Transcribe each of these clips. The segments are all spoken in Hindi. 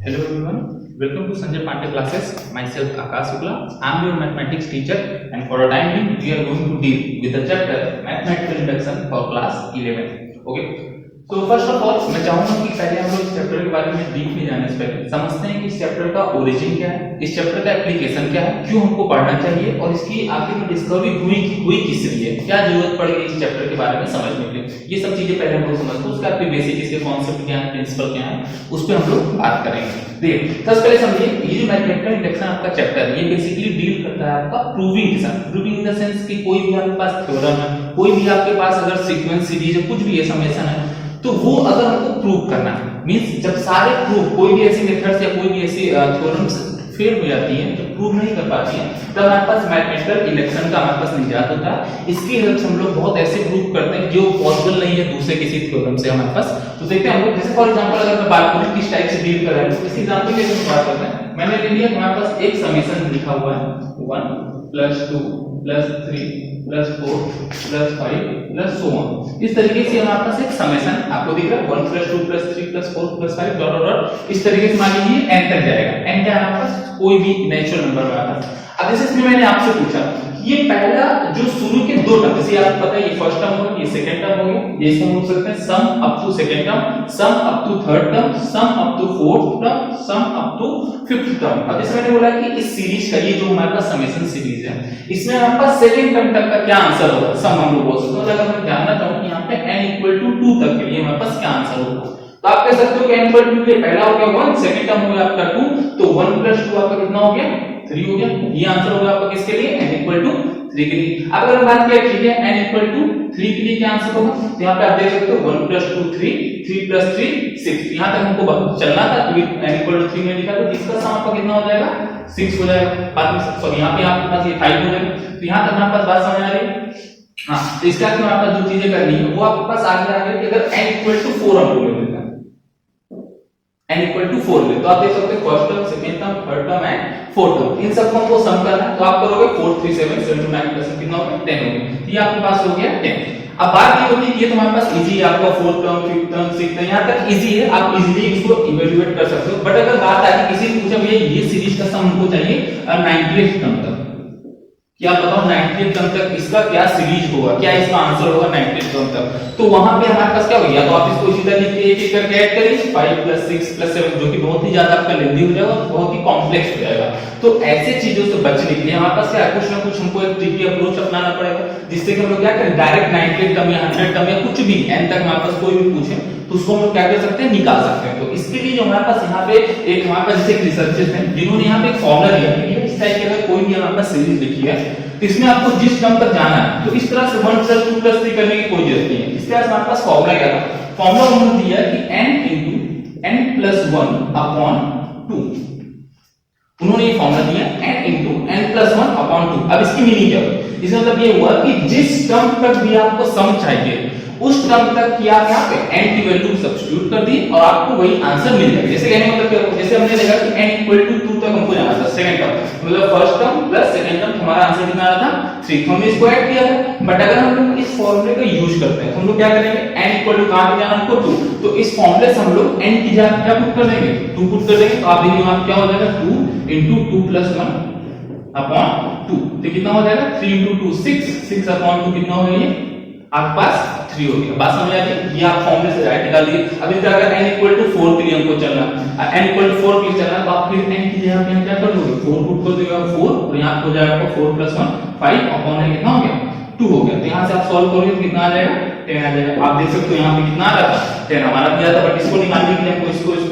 Hello everyone, welcome to Sanjay Pandey classes. Myself Akash Shukla. I am your mathematics teacher, and for the time being we are going to deal with the chapter mathematical induction for class 11. Okay. So first of all मैं चाहूंगा कि पहले हम लोग इस चैप्टर के बारे में डीप में जाने से पहले समझते हैं कि इस चैप्टर का ओरिजिन क्या है, इस चैप्टर का एप्लीकेशन क्या है, क्यों हमको पढ़ना चाहिए और इसकी आखिर में डिस्कवरी हुई किस लिए, क्या जरूरत पड़ गई इस चैप्टर के बारे में समझने के लिए। ये सब चीजें पहले हम लोग समझते हैं, उसका बेसिक इसके कॉन्सेप्ट क्या है, प्रिंसिपल क्या है, उस पर हम लोग बात करेंगे। देखिए सबसे पहले समझिए ये जो मैथमेटिकल इंडक्शन आपका चैप्टर है ये बेसिकली डील करता है आपका प्रूविंग के साथ। प्रूविंग इन द सेंस कि कोई भी आपके पास थ्योरम है, कोई भी आपके पास अगर सीक्वेंस सीरीज है, कुछ भी है, समेशन है, तो वो अगर हमको प्रूव करना है, मींस जब सारे प्रूफ कोई भी ऐसी मेथड्स या कोई भी ऐसी थ्योरम्स फेल हो जाती है, जो प्रूव नहीं कर पाती है, तब हमारे पास मैथमेटिकल इंडक्शन का हमारे पास निजात होता है। इसकी हेल्प से हम लोग बहुत ऐसे प्रूफ करते हैं जो पॉसिबल नहीं है दूसरे किसी थ्योरम से हमारे पास। तो देखते हैं हम लोग, जैसे फॉर एग्जांपल अगर मैं बात करूं किस टाइप से डील कर रहा है, इस एग्जांपल के लिए बात करते हैं। मैंने ले लिया हमारे पास एक समेशन लिखा हुआ है 1 + 2 + 3 + 4 + 5 + so on। इस तरीके से हमारे पास एक समेशन आपको दिख रहा है 1 + 2 + 3 + 4 + 5 डॉट डॉट इस तरीके से मान लीजिए n तक जाएगा। n क्या है हमारे पास, कोई भी नेचुरल नंबर हमारे पास। अब जैसे इसमें मैंने आपसे पूछा ये पहला जो शुरू के दो टर्म, जैसे आपको पता है ये फर्स्ट टर्म हो गया, ये सेकंड टर्म हो गया, ये इसको हम लोग सकते हैं sum up to second term, sum up to third term, sum up to fourth term, sum up to fifth term. अब जैसे मैंने बोला कि इस सीरीज का ये जो हमारे पास समेशन सीरीज है, इसमें हमारे पास सेकंड टर्म तक का क्या आंसर होगा, सम हम लोग बोल सकते हैं। अगर मैं जानना चाहूं कि यहाँ पे n = 2 तक के लिए हमारे पास क्या आंसर होगा, तो आप कह सकते हो कि n = 2 के लिए पहला हो गया 1, सेकंड टर्म हो गया आपका 2, तो 1 + 2 आपका कितना हो गया, 3 हो गया। ये आंसर होगा आपका किसके लिए, n = 3 के लिए। अब अगर हम बात करें ठीक है n = 3 के लिए क्या आंसर होगा, तो यहाँ पे आप देख सकते हो 1 + 2 3, 3 + 3 6। यहाँ तक हमको चलना था, तो n = 3 में लिखा, तो इसका सम आपका कितना हो जाएगा 6 हो जाएगा। बाद में सॉरी यहाँ पे आपके पास ये 5 हो जाएगा। तो यहाँ तक हमारे पास बात समझ आ रही है। हाँ, तो इसका क्यों आपका जो चीजें करनी है वो आपके पास आगे आ गई कि अगर n = 4 हम लोग लेते हैं, n = 4 ले, तो आप देख सकते हैं first term, second term, third term and fourth term, इन सबको हमको सम करना है। तो आप करोगे 4 3 7 7 9 10 कितना हो गया 10 हो गया। ये आपके पास हो गया 10। अब बात ये होती है कि ये तो हमारे पास इजी है, आपका fourth term, fifth term, sixth term यहां तक इजी है, आप इजीली इसको इवैल्यूएट कर सकते हो। बट अगर बात आती किसी ने पूछा भैया ये सीरीज का सम हमको चाहिए 98th टर्म तक, क्या बताओ 98th टर्म तक इसका क्या सीरीज होगा, क्या इसका आंसर होगा 98th टर्म तक, तो वहां पे हमारे पास क्या हो गया, तो आप इसको इसी तरह लिख के एक एक करके ऐड करिए 5 + 6 + 7, जो कि बहुत ही ज्यादा आपका लेंथी हो जाएगा, बहुत ही कॉम्प्लेक्स हो जाएगा। तो ऐसे चीजों से बचने के लिए हमारे पास क्या कुछ ना कुछ हमको एक ट्रिकी अप्रोच अपनाना पड़ेगा, जिससे कि हम लोग क्या करें डायरेक्ट 98th टर्म या 100 टर्म या कुछ भी n तक हमारे पास कोई भी पूछे तो उसको हम लोग क्या कर सकते हैं, निकाल सकते हैं। तो इसके लिए जो हमारे पास यहाँ पे एक हमारे पास जैसे रिसर्चर्स हैं जिन्होंने यहाँ पे एक फॉर्मूला दिया है, इस टाइप के कोई भी हमारे पास सीरीज लिखी है, तो इसमें आपको जिस टर्म तक जाना है तो इस तरह से 1 + 2 + 3 करने की कोई जरूरत नहीं है। इस तरह से हमारे पास फॉर्मूला क्या था, फॉर्मूला उन्होंने दिया कि n × n + 1/2। उन्होंने ये फॉर्मूला दिया n × n + 1/2। अब इसकी मीनिंग क्या है, इसका मतलब ये हुआ कि जिस टर्म तक भी आपको सम चाहिए उस टर्म तक की आप यहाँ पे n की वैल्यू सब्स्टिट्यूट कर दी और आपको वही आंसर मिल जाएगा। जैसे कहने मतलब क्या, जैसे हमने देखा कि n = 2 तक हमको जाना था, सेकंड टर्म मतलब first term plus second term, हमारा आंसर कितना आ रहा था 3, हमने इसको ऐड किया था। बट अगर हम लोग इस फॉर्मूले का यूज करते हैं तो हम लोग क्या करेंगे, n = कहां पे जाना हमको 2, तो इस फॉर्मूले से हम लोग n की जगह क्या पुट कर देंगे 2 पुट कर देंगे। तो आप देखिए वहां क्या हो जाएगा 2 × 2 + 1/2, तो कितना हो जाएगा 3 × 2 6, 6/2 कितना हो गया, आपके पास 3 हो गया। बात समझ आ गई, ये आप फॉर्मूले से डायरेक्ट निकाल दिए। अब इधर अगर n = 4 के लिए हमको चलना, n = 4 के लिए चलना, तो आप फिर n की जगह पे क्या कर दोगे 4 पुट कर दोगे, 4 और यहां हो जाएगा आपका 4 + 1 5/n कितना हो गया 2 हो गया। तो यहां से आप सॉल्व करोगे तो कितना आ जाएगा 10 आ जाएगा। आप देख सकते हो यहां पे कितना आ रहा था 10 हमारा दिया था, बट इसको निकालने के लिए हमको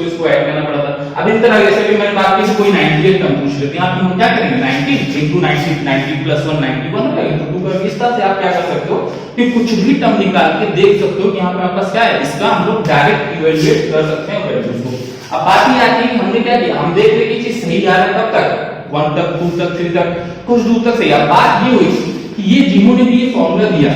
इसको ऐड करना पड़ा था। अब इस तरह जैसे भी मैंने बात की कि कोई 98 टर्म पूछ ले, यहां पे हम क्या करेंगे 90 × 90 90 + 1 91 हो जाएगा, तो 2 कर इस तरह से आप क्या कर सकते हो कि कुछ भी टर्म निकाल के देख सकते हो कि यहां पे आपके पास क्या है, इसका हम लोग डायरेक्ट इवैल्यूएट कर सकते हैं वैल्यूज को। अब बात ये आती है कि हमने क्या किया, हम देख रहे कि चीज सही आ रहा है कब तक 1 तक 2 तक 3 तक कुछ दूर तक सही। अब बात ये हुई कि ये जिन्होंने भी ये फॉर्मूला दिया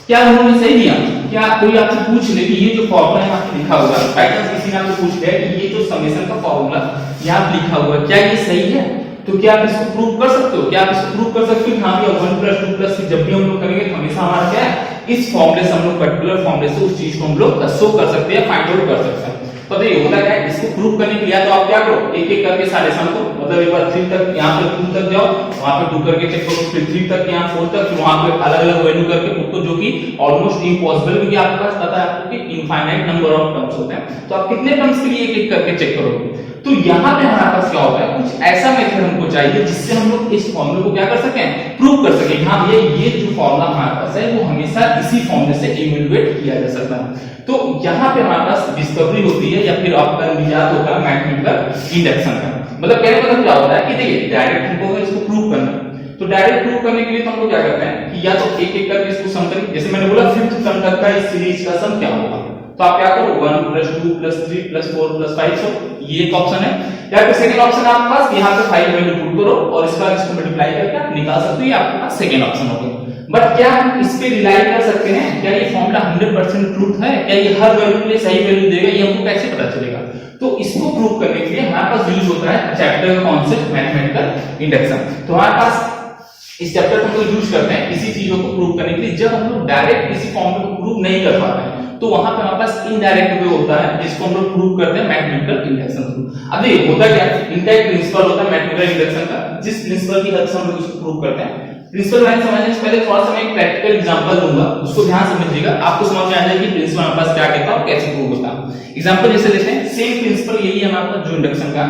क्या उन्होंने सही दिया, क्या कोई आपसे पूछ ले कि ये जो फॉर्मूला यहाँ पे लिखा हुआ है, पैटर्न किसी ने आपसे पूछ लिया कि ये जो समेशन का फॉर्मूला यहाँ पे लिखा हुआ है क्या ये सही है, तो क्या आप इसको प्रूव कर सकते हो, क्या आप इसको प्रूव कर सकते हो कि हाँ भैया 1 + 2 + 3 जब भी हम लोग करेंगे तो हमेशा हमारा क्या है इस फॉर्मूले से हम लोग पर्टिकुलर फॉर्मूले से उस चीज को हम लोग शो कर सकते हैं, फाइंड आउट कर सकते हैं। तो देखिए होता क्या है, इसको प्रूव करने के लिए तो आप क्या करो, एक एक करके सारे सम को, मतलब एक बार 3 तक यहाँ पे 2 तक जाओ, वहां पे 2 करके चेक करो, फिर 3 तक यहाँ 4 तक, फिर वहां पे अलग अलग वैल्यू करके खुद को, जो कि ऑलमोस्ट इम्पॉसिबल, क्योंकि आपके पास पता है आपको कि इनफाइनाइट नंबर ऑफ टर्म्स होते हैं, तो आप कितने टर्म्स के लिए एक एक करके चेक करोगे। तो यहाँ पे हमारे पास क्या होता है, कुछ ऐसा मेथड हमको चाहिए जिससे हम लोग इस फॉर्मूले को क्या कर सकें, प्रूव कर सकें। हाँ भैया ये जो फॉर्मूला हमारे पास है वो हमेशा इसी फॉर्मूले से इवैल्यूएट किया जा सकता है। तो यहाँ पे हमारे पास डिस्कवरी होती है, या फिर आपका याद होगा मैथमेटिकल इंडक्शन का। मतलब कहने का मतलब क्या होता है कि देखिए डायरेक्ट हमको इसको प्रूव करना, तो डायरेक्ट प्रूव करने के लिए तो हम लोग क्या करते हैं कि या तो एक एक करके इसको सम करें, जैसे मैंने बोला 5th टर्म तक का इस सीरीज का सम क्या होगा, तो आप क्या करो 1 + 2 + 3 + 4 + 5, सो ये एक ऑप्शन है। या फिर सेकंड ऑप्शन है आपके पास, यहाँ पे 5 वैल्यू पुट करो और इसका इसको मल्टीप्लाई करके आप निकाल सकते हो, ये आपके पास सेकंड ऑप्शन होगा। बट क्या हम इस पे रिलाई कर सकते हैं, क्या ये फॉर्मूला 100% ट्रूथ है, क्या ये हर वैल्यू के लिए सही वैल्यू देगा, ये हमको कैसे पता चलेगा। तो इसको प्रूव करने के लिए हमारे पास यूज होता है चैप्टर का कॉन्सेप्ट मैथमेटिकल इंडक्शन। तो हमारे पास इस चैप्टर को हम लोग यूज करते हैं इसी चीजों को प्रूव करने के लिए। जब हम लोग डायरेक्ट किसी फॉर्मूले को प्रूव नहीं कर पाते हैं तो वहां पर हमारे पास इनडायरेक्ट वे होता है जिसको हम लोग प्रूव करते हैं मैथमेटिकल इंडक्शन थ्रू। अब देखिए होता क्या है, इनका एक प्रिंसिपल होता है मैथमेटिकल इंडक्शन का, जिस प्रिंसिपल की हेल्प से हम लोग इसको प्रूव करते हैं। प्रिंसिपल लाइन समझने से पहले थोड़ा सा मैं एक प्रैक्टिकल एग्जांपल दूंगा, उसको ध्यान से समझिएगा, आपको समझ में आ जाएगा कि प्रिंसिपल हमारे पास क्या कहता है और कैसे प्रूव होता है। एग्जांपल जैसे लेते हैं, सेम प्रिंसिपल यही है हमारे पास जो इंडक्शन का।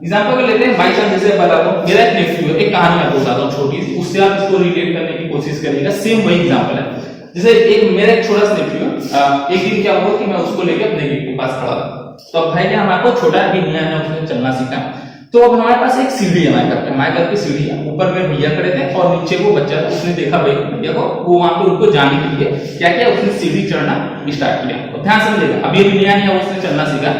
एग्जांपल कर लेते हैं, बाय चांस जैसे बताता हूं, मेरा एक नेफ्यू है, एक कहानी आपको बताता हूं छोटी सी, उससे आप इसको रिलेट करने की कोशिश करिएगा। सेम वही एग्जांपल है, जैसे एक मेरा एक छोटा सा नेफ्यू है, एक दिन क्या हुआ कि मैं उसको लेके अपने गेट के पास खड़ा था। तो अब भाई क्या हमारे को छोटा अभी नया नया उसने चलना सीखा, तो अब हमारे पास एक सीढ़ी है, हमारे घर की सीढ़ी है, ऊपर में भैया खड़े थे और नीचे वो बच्चा था, उसने देखा भाई भैया को, वो वहां पे उनको जाने के लिए क्या किया, उसने सीढ़ी चढ़ना स्टार्ट किया। तो ध्यान समझिएगा, अभी अभी नया नया उसने चलना सीखा,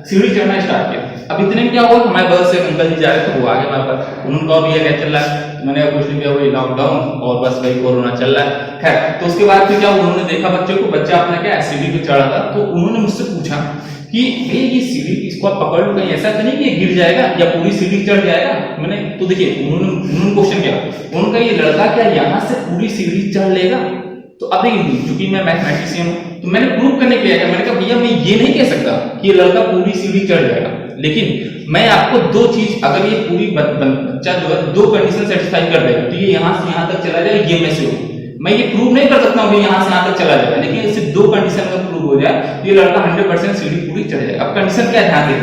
सीढ़ी चढ़ना स्टार्ट किया। अब इतने में क्या हुआ, हमारे बगल से अंकल जी जा रहे थे, वो आगे वहां पर, उन्होंने कहा भैया क्या चल रहा है, मैंने कुछ नहीं किया, वही लॉकडाउन और बस वही कोरोना चल रहा है। खैर तो उसके बाद फिर क्या, उन्होंने देखा बच्चे को, बच्चा अपना क्या सीढ़ी पे चढ़ा था, तो उन्होंने मुझसे पूछा कि ये सीढ़ी इसको आप पकड़ लो, कहीं ऐसा तो नहीं कि ये गिर जाएगा या पूरी सीढ़ी चढ़ जाएगा। मैंने तो देखिए उन्होंने क्वेश्चन किया, उनका ये लड़का क्या यहाँ से पूरी सीढ़ी चढ़ लेगा। तो अब देखिए चूंकि मैं मैथमेटिशियन हूं तो मैंने प्रूव करने के लिए क्या, मैंने कहा भैया मैं ये नहीं कह सकता कि ये लड़का पूरी सीढ़ी चढ़ जाएगा, लेकिन मैं आपको दो चीज, अगर ये पूरी बच्चा जो है दो कंडीशन सेटिस्फाई कर देगा तो ये यहाँ से यहाँ तक चला जाएगा, ये मैं से हो, मैं ये प्रूव नहीं कर सकता हूं कि यहाँ से यहाँ तक चला जाएगा, लेकिन इससे दो कंडीशन अगर प्रूव हो जाए तो ये लड़का 100% सीढ़ी पूरी चढ़ जाएगा। अब कंडीशन क्या, ध्यान दें,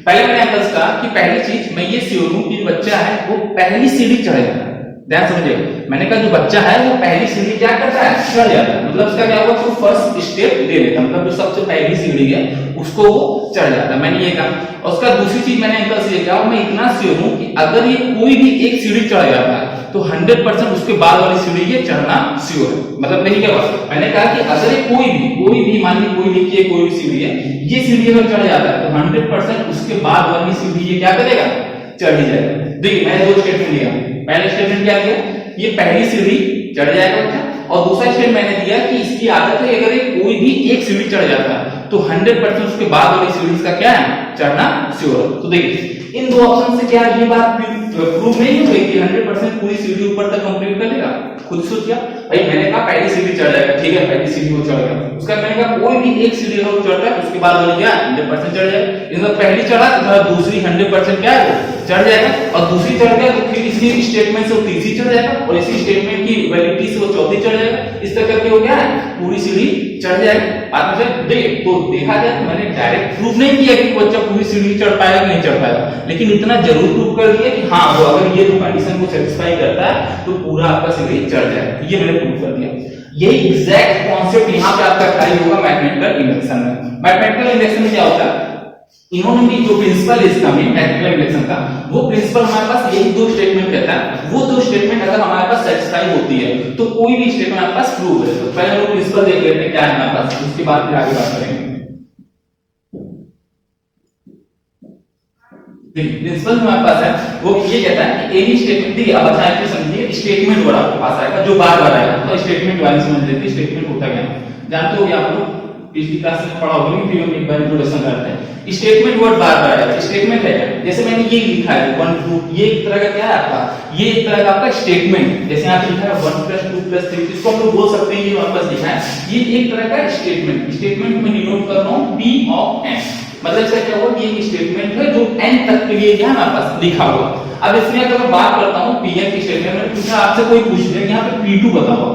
पहले मैंने आपको कहा कि पहली चीज मैं ये श्योर हूं कि बच्चा है वो पहली सीढ़ी चढ़ेगा। ध्यान समझिए, मैंने कहा जो बच्चा है वो पहली सीढ़ी क्या करता है, चढ़ जाता है, मतलब उसका क्या हुआ, वो फर्स्ट स्टेप ले लेता, मतलब जो सबसे पहली सीढ़ी है उसको वो चढ़ जाता है, मैंने ये कहा। और उसका दूसरी चीज मैंने अंकल से ये कहा, मैं इतना श्योर हूं कि अगर ये कोई भी एक सीढ़ी चढ़ जाता है तो 100% उसके बाद वाली सीढ़ी ये चढ़ना श्योर है। मतलब नहीं क्या बात, मैंने कहा कि अगर ये कोई भी मान ली कोई लिखी है कोई भी सीढ़ी है, ये सीढ़ी अगर चढ़ जाता है तो 100% उसके बाद वाली सीढ़ी ये क्या करेगा, चढ़ ही जाएगा। देखिए मैंने दो स्टेटमेंट दिया, पहला स्टेटमेंट क्या दिया, ये पहली सीढ़ी चढ़ जाएगा बच्चा, और दूसरा स्टेटमेंट मैंने दिया कि इसकी आदत है अगर ये कोई भी एक सीढ़ी चढ़ जाता है तो 100% उसके बाद वाली सीढ़ी का क्या है, चढ़ना श्योर है। तो देखिए इन दो ऑप्शन से क्या ये बात प्रूव नहीं हो गई कि 100% पूरी सीढ़ी ऊपर तक कंप्लीट कर लेगा। खुद सोचिए भाई, मैंने कहा पहली सीढ़ी चढ़ जाएगा, ठीक है पहली सीढ़ी वो चढ़ गया, उसका मैंने कहा कोई भी एक सीढ़ी अगर चढ़ता है उसके बाद वाली क्या 100% चढ़ जाएगा, इनमें पहली चढ़ा तो दूसरी 100% क्या है चढ़ जाएगा, और दूसरी चढ़ गया तो फिर इसी स्टेटमेंट से वो तीसरी चढ़ जाएगा, और इसी स्टेटमेंट की वैलिडिटी से वो चौथी चढ़ जाएगा, इस तरह करके हो गया है पूरी सीढ़ी चढ़ जाएगा। बात मुझे देखिए तो देखा जाए तो मैंने डायरेक्ट प्रूव नहीं किया कि बच्चा पूरी सीढ़ी चढ़ पाएगा कि नहीं चढ़ पाएगा, लेकिन इतना जरूर प्रूव कर दिया कि हाँ वो अगर ये दो कंडीशन को सेटिस्फाई करता है तो पूरा आपका सीढ़ी चढ़ जाएगा, ये मैंने प्रूव कर दिया। यही एग्जैक्ट कॉन्सेप्ट यहाँ पे आपका अप्लाई होगा मैथमेटिकल इंडक्शन में। मैथमेटिकल इंडक्शन में क्या होता है, इन्होंने भी जो प्रिंसिपल है इसका में मैथमेटिकल इंडक्शन का, वो प्रिंसिपल हमारे पास यही दो स्टेटमेंट कहता है, वो दो स्टेटमेंट अगर हमारे पास सेटिस्फाई होती है तो कोई भी स्टेटमेंट हमारे पास प्रूव है। तो पहले हम लोग प्रिंसिपल देख लेते हैं क्या है हमारे पास, उसके बाद फिर आगे बात करेंगे। प्रिंसिपल हमारे पास है वो ये कहता है कि एनी स्टेटमेंट, देखिए अब अच्छा है समझिए, स्टेटमेंट वर्ड आपके पास आएगा जो बार बार आएगा, तो स्टेटमेंट वाले समझ लेते हैं स्टेटमेंट होता क्या है, जानते हो आप लोग पिछली क्लास में पढ़ा होगा, फिर हम एक बार इंट्रोडक्शन करते हैं। स्टेटमेंट वर्ड बार बार आएगा, स्टेटमेंट है जैसे मैंने ये लिखा है 1 2, ये एक तरह का क्या है आपका, ये एक तरह का आपका स्टेटमेंट, जैसे यहाँ लिखा है 1 + 2 + 3, इसको हम लोग बोल सकते हैं ये वापस लिखा है, ये एक तरह का स्टेटमेंट। स्टेटमेंट में डिनोट कर रहा हूं P ऑफ n, मतलब इसका क्या हुआ कि एक स्टेटमेंट है जो n तक के लिए क्या है हमारे पास लिखा हुआ। अब इसमें अगर मैं बात करता हूं Pn की स्टेटमेंट में, पूछा आपसे कोई पूछ ले यहां पे P2 बताओ,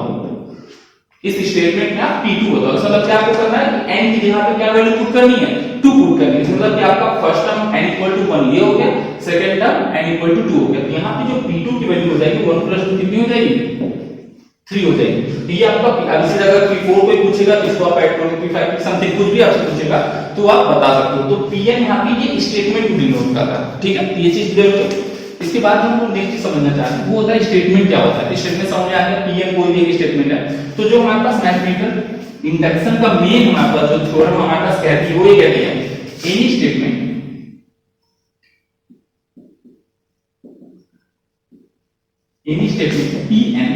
इस स्टेटमेंट में आप P2 बताओ, इसका मतलब क्या आपको करना है कि n की जगह पे क्या वैल्यू पुट करनी है, 2 पुट करनी है। मतलब कि आपका फर्स्ट टर्म n = 1 ये हो गया, सेकंड टर्म n = 2 हो गया। तो यहां पे जो P2 की वैल्यू हो जाएगी 1 + 2 कितनी हो जाएगी, 3 हो जाएगी। तो ये आपका अब इसी जगह P4 कोई पूछेगा तो इसको आप ऐड करोगे, P5 समथिंग कुछ भी आपसे पूछेगा तो आप बता सकते हो। तो Pn यहां पे ये स्टेटमेंट को डिनोट करता है, ठीक है। ये चीज क्लियर हो गई। इसके बाद हम लोग नेक्स्ट चीज समझना चाहते हैं वो होता है स्टेटमेंट क्या होता है। स्टेटमेंट समझ आ गया, Pn कोई भी एक स्टेटमेंट है। तो जो हमारे पास मैथमेटिकल इंडक्शन का मेन हमारे पास जो थ्योरम हमारे पास कहती है वो ये कहती है any statement Pn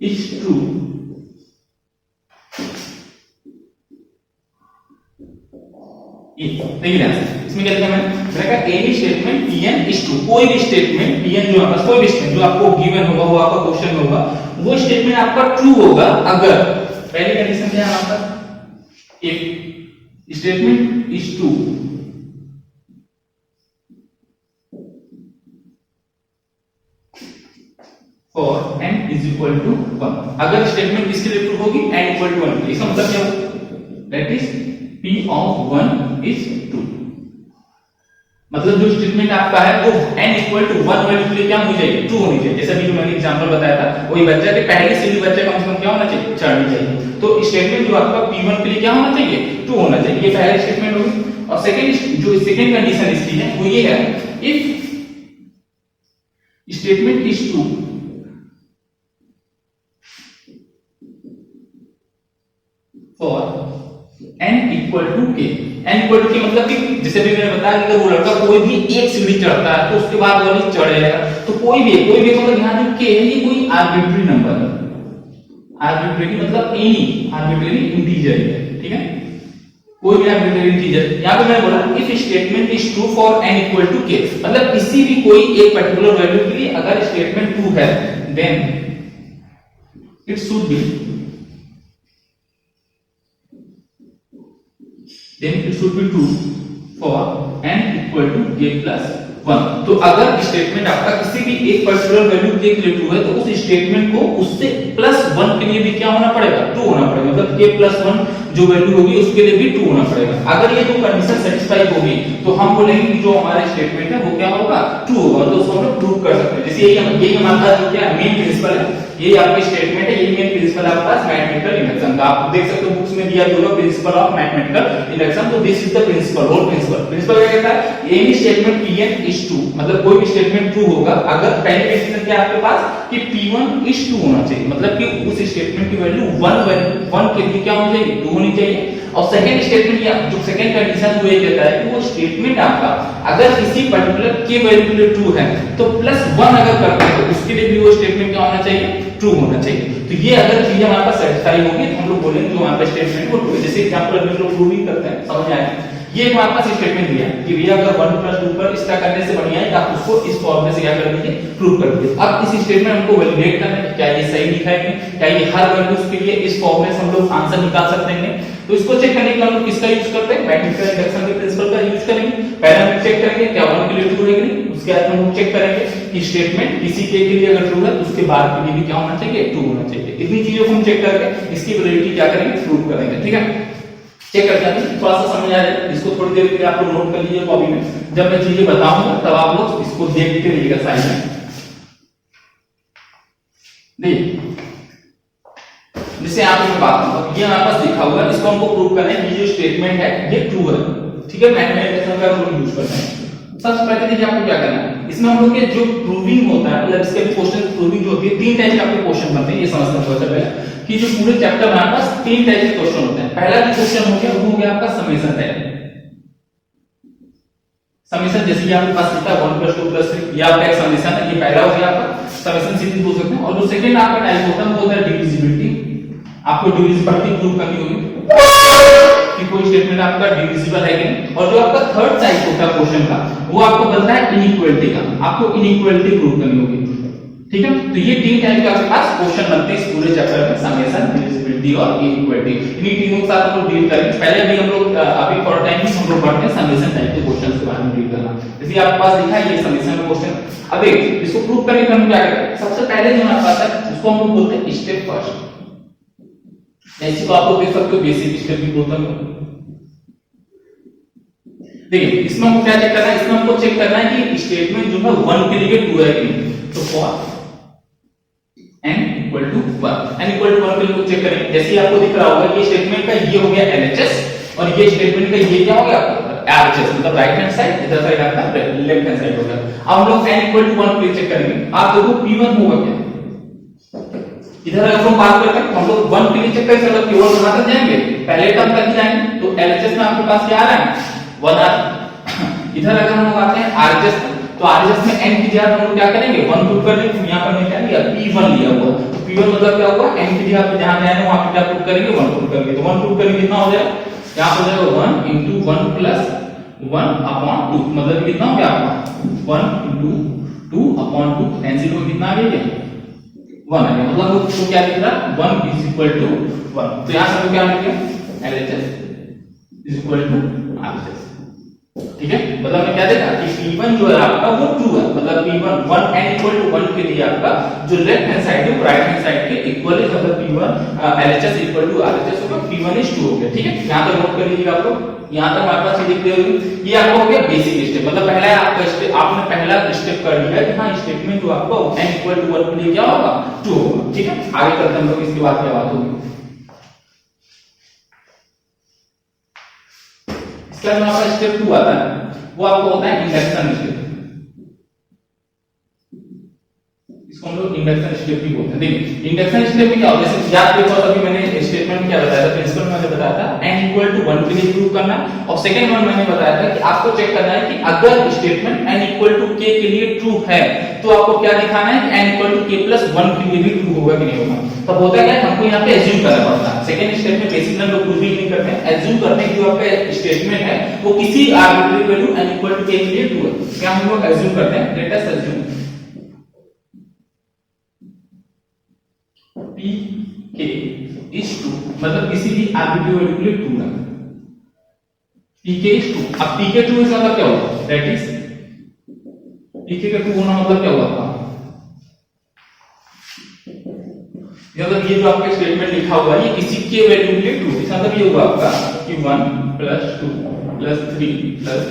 is true इसमें क्या लिखा मैंने कहा any statement Pn is true, कोई भी स्टेटमेंट Pn जो आपका कोई भी स्टेटमेंट जो आपको गिवन होगा वो आपका क्वेश्चन में होगा वो स्टेटमेंट आपका ट्रू होगा अगर पहली कंडीशन क्या है आपका, if statement is true for n = 1। अगर स्टेटमेंट किसके लिए ट्रू होगी, n = 1, इसका मतलब क्या होगा, that is P of 1 is true। मतलब जो स्टेटमेंट आपका है वो n = 1 वैल्यू के लिए क्या होनी चाहिए, ट्रू होनी चाहिए। जैसा भी मैंने एग्जांपल बताया था वही बच्चा के पहले से भी बच्चा कम से कम क्या होना चाहिए, चढ़नी चाहिए। तो स्टेटमेंट जो आपका P1 के लिए क्या होना चाहिए, ट्रू होना चाहिए। ये पहला स्टेटमेंट होगी। और सेकंड जो सेकंड कंडीशन इसकी है वो ये है, if statement is true for n = k। n = k मतलब कि जैसे भी मैंने बताया कि वो लड़का कोई भी एक सीढ़ी चढ़ता है तो उसके बाद वाली चढ़ जाएगा। तो कोई भी मतलब यहां जो k है ये कोई आर्बिट्री नंबर है, आर्बिट्री मतलब एनी आर्बिट्री इंटीजर है, ठीक है, कोई भी आर्बिट्री इंटीजर। यहां पे मैंने बोला if statement is true for n = k, मतलब किसी भी कोई एक पर्टिकुलर वैल्यू के लिए अगर स्टेटमेंट ट्रू है then it should be true for n = k + 1। तो अगर स्टेटमेंट आपका किसी भी एक पर्टिकुलर वैल्यू के लिए ट्रू है तो उस स्टेटमेंट को उससे +1 के लिए भी क्या होना पड़ेगा, ट्रू होना पड़ेगा। मतलब k + 1 जो वैल्यू होगी उसके लिए भी ट्रू होना पड़ेगा। अगर ये दो कंडीशन सेटिस्फाई होगी तो हम बोलेंगे कि जो हमारा स्टेटमेंट है वो क्या होगा, ट्रू होगा। तो उसको हम लोग प्रूव कर सकते हैं। जैसे यही हमारा जो क्या मेन प्रिंसिपल है, ये आपका स्टेटमेंट है, ये मेन प्रिंसिपल आपके पास मैथमेटिकल इंडक्शन का। आप देख सकते हो बुक्स में दिया होगा प्रिंसिपल ऑफ मैथमेटिकल इंडक्शन। तो this is the principle, whole principle. Principle क्या कहता है, any statement Pn is true, मतलब कोई भी स्टेटमेंट ट्रू होगा अगर पहली कंडीशन क्या है आपके पास कि P1 is true होना चाहिए, मतलब कि उस स्टेटमेंट की वैल्यू 1 के लिए क्या होनी चाहिए, ट्रू होनी चाहिए। और सेकंड स्टेटमेंट या जो सेकंड कंडीशन वो ये कहता है कि वो स्टेटमेंट आपका अगर किसी पर्टिकुलर के वैल्यू के लिए ट्रू है तो +1 अगर करते हैं तो उसके लिए भी वो स्टेटमेंट क्या होना चाहिए, ट्रू होना चाहिए। तो ये अगर चीजें हमारे पास सेटिस्फाई होगी तो हम लोग बोलेंगे जो हमारे पास स्टेटमेंट वो ट्रू है। जैसे एग्जांपल हम लोग प्रूविंग करते हैं, समझ आए, ये हमारे पास स्टेटमेंट दिया कि भैया अगर 1 + 2 पर इसका करने से बढ़िया है तो आप उसको इस फॉर्म से क्या कर दीजिए, प्रूव कर दीजिए। अब इस स्टेटमेंट हमको वैलिडेट करना है क्या ये सही लिखा है, क्या ये हर वैल्यूज के लिए इस फॉर्म में हम लोग आंसर निकाल सकते हैं। तो इसको चेक करने के लिए हम लोग किसका यूज करते हैं, मैथमेटिकल इंडक्शन के प्रिंसिपल का यूज करेंगे। पहले हम चेक करेंगे क्या 1 के लिए ट्रू है कि नहीं, उसके बाद हम चेक करेंगे कि स्टेटमेंट किसी के लिए अगर ट्रू है तो उसके बाद के लिए भी क्या होना चाहिए, ट्रू होना चाहिए। इतनी चीजों को हम चेक करके इसकी वैलिडिटी क्या करेंगे, प्रूव करेंगे। ठीक है, चेक करके आते हैं, थोड़ा सा समझ आ जाए। इसको थोड़ी देर के लिए आप लोग नोट कर लीजिए कॉपी में, जब मैं चीजें बताऊंगा तब आप लोग इसको देखते रहिएगा साइड में। देखिए जैसे आप बात करूंगा, ये हमारे पास लिखा हुआ है, इसको हमको प्रूव करना है कि जो स्टेटमेंट है ये ट्रू है। ठीक है, मैथमेटिकल का हम यूज करते हैं। सबसे पहले देखिए आपको क्या करना है, इसमें हम लोग के जो प्रूविंग होता है, मतलब इसके क्वेश्चन प्रूविंग जो होती है, 3 टाइप के आपके क्वेश्चन बनते हैं। ये समझना सबसे पहले कि जो पूरे चैप्टर में हमारे पास 3 टाइप के क्वेश्चन होते हैं। पहला जो क्वेश्चन हो गया वो हो गया आपका समेशन टाइप। समेशन जैसे कि आपके पास लिखा है 1 + 2 + 3, ये आपका एक समेशन है, ये पहला हो गया आपका समेशन सीरीज बोल सकते हैं। और जो सेकंड आपका टाइप होता है वो होता है डिविजिबिलिटी। आपको डिविजिबिलिटी प्रूव करनी होगी कि कोई स्टेटमेंट आपका डिविजिबल है कि नहीं। और जो आपका थर्ड टाइप होता है क्वेश्चन का वो आपको बनता है इनइक्वालिटी का, आपको इनइक्वालिटी प्रूव करनी होगी। ठीक है। तो ये तीन टाइप के आपके पास क्वेश्चन बनते हैं इस पूरे चैप्टर में, समेशन, डिविजिबिलिटी और इनइक्वालिटी। इन्हीं तीनों के साथ हम लोग डील करेंगे। पहले भी हम लोग अभी फॉर टाइम ही हम लोग पढ़ते हैं समेशन टाइप के क्वेश्चंस के बारे में डील करना। जैसे आपके पास लिखा है ये समेशन का क्वेश्चन। अब एक इसको प्रूव करने के लिए हम क्या करेंगे, सबसे पहले जो हमारे पास है उसको हम लोग बोलते हैं स्टेप फर्स्ट। ऐसी को आप लोग देख सकते हो बेसिक स्टेप भी बोलते हैं। देखिए इसमें हमको क्या चेक करना है, इसमें हमको चेक करना है कि स्टेटमेंट जो है 1 के लिए ट्रू है कि नहीं। तो for n equal to 1, n equal to 1 के लिए चेक करेंगे। जैसे आपको दिख रहा होगा ये स्टेटमेंट का ये हो गया LHS और ये स्टेटमेंट का ये क्या हो गया RHS, मतलब राइट हैंड साइड, इधर साइड आपका लेफ्ट हैंड साइड हो गया। अब हम लोग n इक्वल टू 1 के लिए चेक करेंगे। आप देखो P1 होगा क्या, इधर अगर हम बात करते हैं हम लोग 1 के लिए चेक करेंगे, मतलब केवल बनाते जाएंगे, पहले टर्म तक ही जाएंगे। तो LHS में आपके पास क्या आ रहा है 1 आ रहा है। इधर अगर हम लोग आते हैं RHS तो RHS में n की जगह हम लोग क्या करेंगे 1 पुट कर देंगे। यहां पर मैं क्या लिया P1 लिया हुआ। तो P1 मतलब क्या हुआ n की जगह पे जहां पे है वहां पे क्या पुट करेंगे 1 पुट करेंगे। तो 1 पुट करेंगे कितना हो जाएगा, यहां पर जाएगा 1 into 1 plus 1 upon 2, मतलब कितना हो गया आपका 1 into 2 upon 2, एनसीडी में कितना आ गया 1 आ गया। मतलब वो क्या लिख रहा 1 is equal to 1। तो यहां से क्या लिख गया LHS is equal to RHS। ठीक है, मतलब मैं क्या देखा कि P1 जो है आपका वो ट्रू है, मतलब P1 1 n इक्वल टू 1 के लिए आपका जो लेफ्ट हैंड साइड है राइट हैंड साइड के इक्वल है, मतलब P1 LHS equal to RHS होगा, P1 is ट्रू हो गया। ठीक है, यहां तक नोट कर लीजिएगा आप लोग। यहां तक हमारे पास ये दिख रही होगी, ये आपका हो गया बेसिक स्टेप, मतलब पहला आपका स्टेप आपने पहला स्टेप कर लिया कि हां स्टेटमेंट जो आपका n इक्वल टू 1 के लिए क्या होगा ट्रू होगा। ठीक है, आगे चलते हैं हम लोग इसके बाद क्या बात होगी। इसका जो आपका स्टेप 2 आता है वो आपको होता है इंडक्शन स्टेप। इसको हम लोग इंडक्शन स्टेप भी बोलते हैं। देखिए इंडक्शन स्टेप में क्या होता है, जैसे याद देखो अभी मैंने स्टेटमेंट क्या बताया था, प्रिंसिपल में मैंने बताया था n इक्वल टू 1 के लिए प्रूव करना, और सेकंड वन मैंने बताया था कि आपको चेक करना है कि अगर statement n equal to k के लिए ट्रू है तो आपको क्या दिखाना है कि n इक्वल टू k प्लस 1 के लिए भी ट्रू होगा कि नहीं होगा। तब होता है क्या, हमको यहाँ पे एज्यूम करना पड़ता है। सेकंड स्टेप में बेसिक हम लोग कुछ भी नहीं करते हैं, एज्यूम करते हैं कि जो आपका स्टेटमेंट है वो किसी arbitrary value n equal to k के लिए ट्रू है। क्या हम लोग एज्यूम करते हैं, let us assume pk is true, मतलब किसी भी आर्बिट्ररी वैल्यू के लिए ट्रू है। pk is true, अब pk ट्रू इसका मतलब क्या होगा, दैट इज pk का ट्रू होना मतलब क्या हुआ, मतलब ये जो आपका स्टेटमेंट लिखा हुआ है ये किसी के वैल्यू के लिए ट्रू, इसका मतलब ये हुआ आपका कि 1 प्लस 2 प्लस 3 प्लस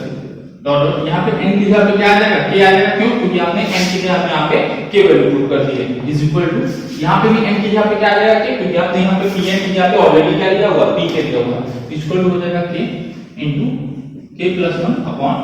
डॉट, यहाँ पे n की जगह पे क्या आ जाएगा k आ जाएगा। क्यों, क्योंकि आपने n की जगह पे यहाँ पे k वैल्यू पुट कर दी है, इज इक्वल टू यहाँ पे भी n की जगह पे क्या आ जाएगा k, क्योंकि आपने यहाँ पे pn की जगह पे ऑलरेडी क्या दिया हुआ p के दिया हुआ, इक्वल टू हो जाएगा k into k plus 1 upon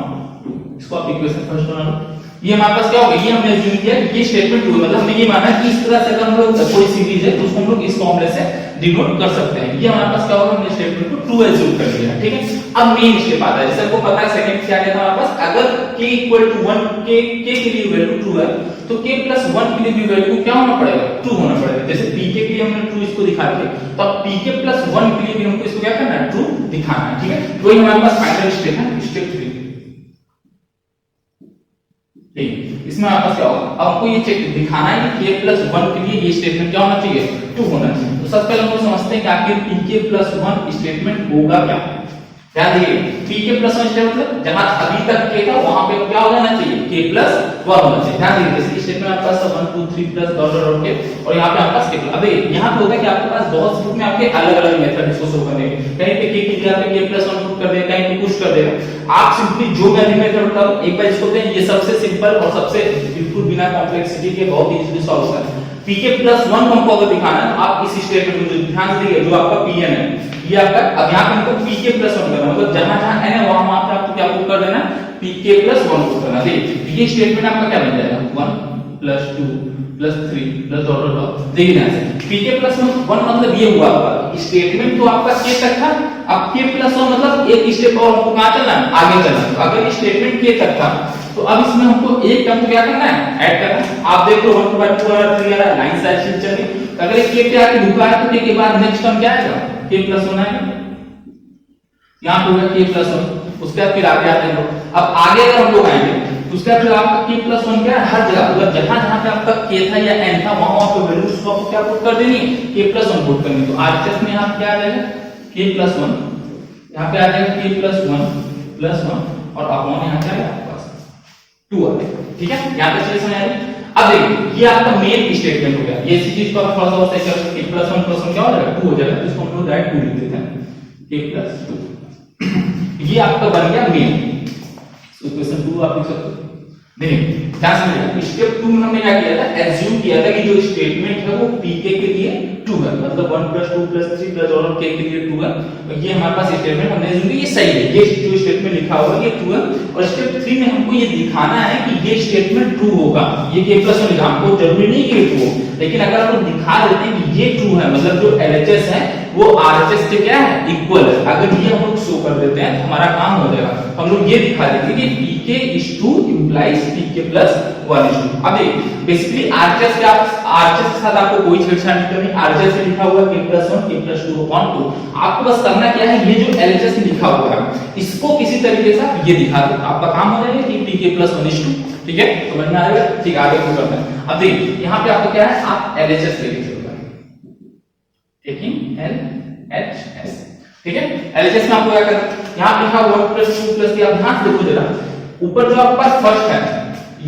2। इसको आप इक्वेशन फर्स्ट बना लो। ये हमारे पास क्या होगा, ये हमने एज्यूम किया कि ये स्टेटमेंट ट्रू है, मतलब हमने ये माना कि इस तरह से अगर हम लोग कोई सीरीज है तो उसको हम लोग इस फॉर्मूले से डिनोट कर सकते हैं। ये हमारे पास क्या होगा, हमने स्टेटमेंट को ट्रू एज्यूम कर लिया। ठीक है, अब मेन स्टेप आता है, जैसे आपको पता है सेकंड क्या है हमारे पास, अगर k इक्वल टू 1 k के लिए वैल्यू ट्रू है तो k प्लस 1 के लिए भी वैल्यू क्या होना पड़ेगा, ट्रू होना पड़ेगा। जैसे pk के लिए हमने ट्रू इसको दिखा दिया, तो अब pk प्लस 1 के लिए भी हमको इसको क्या करना है, ट्रू दिखाना है। ठीक है, तो ये हमारे पास फाइनल स्टेप है, स्टेप 3। इसमें आपका क्या होगा, आपको ये चेक दिखाना है कि k प्लस 1 के लिए ये स्टेटमेंट क्या होना चाहिए, ट्रू होना चाहिए। तो सबसे पहले हम लोग समझते हैं कि आखिर pk प्लस 1 स्टेटमेंट होगा क्या। ध्यान दीजिए pk प्लस 1 स्टेटमेंट मतलब जहां अभी तक k था वहां पे क्या हो जाना चाहिए, k प्लस 1 होना चाहिए। ध्यान दीजिए जैसे स्टेटमेंट आपके पास 1 2 3 प्लस डॉट डॉट के, और यहां पे आपके पास k। अब यहां पे होता है कि आपके पास बहुत बुक में आपके अलग-अलग मेथड इसको शो करने के, कहीं पे k की जगह पे k प्लस 1 पुट कर देगा, कहीं पे कुछ कर देगा। आप सिंपली जो मैंने मेथड बताऊं एक बार इसको दें, ये सबसे सिंपल और सबसे बिल्कुल बिना कॉम्प्लेक्सिटी के बहुत इजीली सॉल्व होता है। pk प्लस 1 हमको अगर दिखाना है तो आप इस स्टेटमेंट में ध्यान दीजिए, जो आपका pn है ये आपका, अब यहां पे हमको pk प्लस 1 करना, मतलब जहां जहां n है वहां पे आपको क्या पुट कर देना, pk प्लस 1 पुट करना। देखिए ये स्टेटमेंट आपका क्या बन जाएगा, 1 plus 2 plus 3 plus dot dot dot. देखिए यहां से pk प्लस 1 मतलब ये हुआ आपका स्टेटमेंट तो आपका k तक था, अब k प्लस 1 मतलब एक स्टेप और हमको कहां चलना है, आगे चलना है। तो अगर ये स्टेटमेंट k तक था तो अब इसमें हमको एक टर्म को क्या करना है, ऐड करना है। आप देख लो 1 2 2 और 3 आ रहा है, लाइन से ऐसे चल रही। अगर ये k पे आके रुका है तो k के बाद नेक्स्ट टर्म क्या आएगा, k प्लस 1 आएगा। यहां पे होगा k प्लस 1, उसके बाद फिर आगे आते हैं लोग। अब आगे अगर हम लोग आएंगे उसके बाद आपका k प्लस 1 क्या है, हर जगह मतलब जहां जहां पे आपका k था या n था वहां वहां पे वैल्यू उसको आपको क्या पुट कर देनी है, k प्लस 1 पुट करनी है। तो RHS में यहाँ क्या आ जाएगा k प्लस 1, यहाँ पे आ जाएगा k प्लस 1 और अपॉन यहाँ क्या है आपके पास 2 आ जाएगा। ठीक है, यहाँ पे चीज समझ आ रही है। अब देखिए ये आपका मेन स्टेटमेंट हो गया, ये इसी चीज को आप थोड़ा सा और सही कर, k प्लस 1 क्या हो जाएगा 2 हो जाएगा, तो इसको हम लोग डायरेक्ट 2 लिख देते हैं k प्लस 2। ये आपका बन गया मेन, तो क्वेश्चन 2 आप लिख सकते हो। देखिए क्या समझिए, स्टेप 2 में हमने क्या किया था, एज्यूम किया था कि जो स्टेटमेंट है वो pk के लिए 2 है, मतलब 1 + 2 + 3 + और k के लिए 2 है। तो ये हमारे पास स्टेटमेंट हमने एज्यूम किया, ये सही है, ये जो स्टेटमेंट लिखा हुआ है ये 2 है। और स्टेप 3 में हमको ये दिखाना है कि ये स्टेटमेंट ट्रू होगा, ये k + 1 लिखा, हमको जरूरी नहीं कि ट्रू हो, लेकिन अगर हम दिखा देते हैं कि ये ट्रू है, मतलब जो LHS है वो RHS से क्या है इक्वल है, अगर ये हम लोग शो कर देते हैं तो हमारा काम हो जाएगा। हम लोग ये दिखा देंगे कि pk = 2 implies pk + 1 = 2। अब देखिए बेसिकली RHS के साथ आपको कोई छेड़छाड़ नहीं करनी, RHS में लिखा हुआ k + 1 k + 2 upon 2, आपको बस करना क्या है, ये जो LHS में लिखा हुआ है इसको किसी तरीके से आप ये दिखा दो, आपका काम हो जाएगा कि pk + 1 = 2। ठीक है, तो समझ में आ रहा है। ठीक, आगे को करते हैं। अब देखिए यहाँ पे आपको क्या है, आप LHS ले लीजिए, टेकिंग LHS। ठीक है, LHS में आपको क्या करना है, यहाँ लिखा 1 + 2 + 3, आप ध्यान से देखो जरा, ऊपर जो आपका फर्स्ट है,